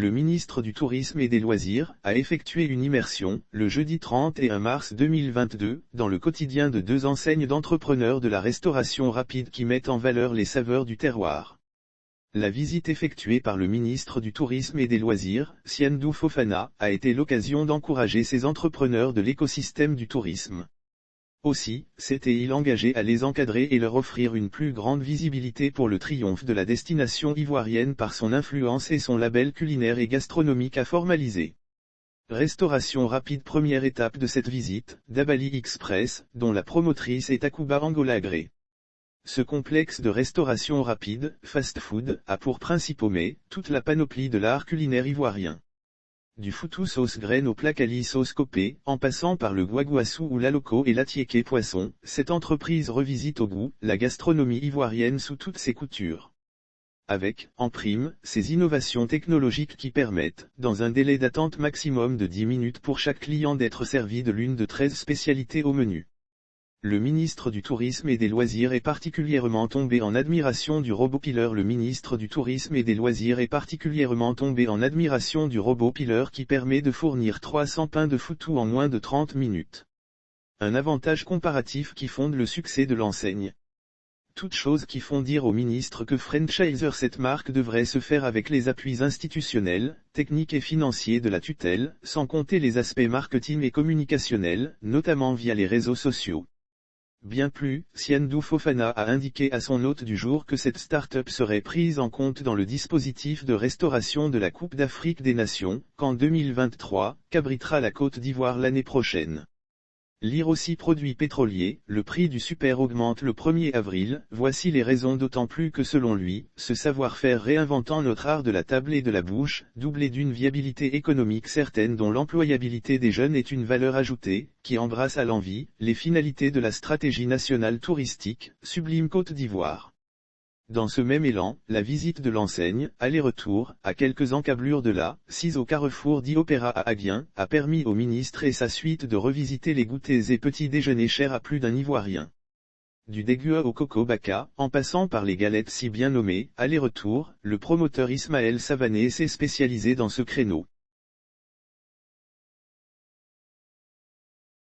Le ministre du Tourisme et des Loisirs a effectué une immersion, le jeudi 31 mars 2022, dans le quotidien de deux enseignes d'entrepreneurs de la restauration rapide qui mettent en valeur les saveurs du terroir. La visite effectuée par le ministre du Tourisme et des Loisirs, Siandou Fofana, a été l'occasion d'encourager ces entrepreneurs de l'écosystème du tourisme. Aussi, s'était-il engagé à les encadrer et leur offrir une plus grande visibilité pour le triomphe de la destination ivoirienne par son influence et son label culinaire et gastronomique à formaliser. Restauration rapide. Première étape de cette visite, Dabali Express, dont la promotrice est Akuba Angola Gré. Ce complexe de restauration rapide, fast-food, a pour principaux mets, toute la panoplie de l'art culinaire ivoirien. Du foutou sauce graine au placali sauce copé, en passant par le guaguassou ou l'aloco et l'atiéké poisson, cette entreprise revisite au goût la gastronomie ivoirienne sous toutes ses coutures. Avec, en prime, ces innovations technologiques qui permettent, dans un délai d'attente maximum de 10 minutes pour chaque client d'être servi de l'une de 13 spécialités au menu. Le ministre du Tourisme et des Loisirs est particulièrement tombé en admiration du robot pileur. Le ministre du Tourisme et des Loisirs est particulièrement tombé en admiration du robot pileur qui permet de fournir 300 pains de foutou en moins de 30 minutes. Un avantage comparatif qui fonde le succès de l'enseigne. Toutes choses qui font dire au ministre que franchiser cette marque devrait se faire avec les appuis institutionnels, techniques et financiers de la tutelle, sans compter les aspects marketing et communicationnels, notamment via les réseaux sociaux. Bien plus, Siandou Fofana a indiqué à son hôte du jour que cette start-up serait prise en compte dans le dispositif de restauration de la Coupe d'Afrique des Nations, qu'en 2023, qu'abritera la Côte d'Ivoire l'année prochaine. Lire aussi produits pétroliers, le prix du super augmente le 1er avril, voici les raisons d'autant plus que selon lui, ce savoir-faire réinventant notre art de la table et de la bouche, doublé d'une viabilité économique certaine dont l'employabilité des jeunes est une valeur ajoutée, qui embrasse à l'envi, les finalités de la stratégie nationale touristique, Sublime Côte d'Ivoire. Dans ce même élan, la visite de l'enseigne, aller-retour, à quelques encablures de là, 6 au carrefour d'Opéra à Aguien, a permis au ministre et sa suite de revisiter les goûters et petits déjeuners chers à plus d'un Ivoirien. Du dégua au coco baka, en passant par les galettes si bien nommées, aller-retour, le promoteur Ismaël Savané s'est spécialisé dans ce créneau.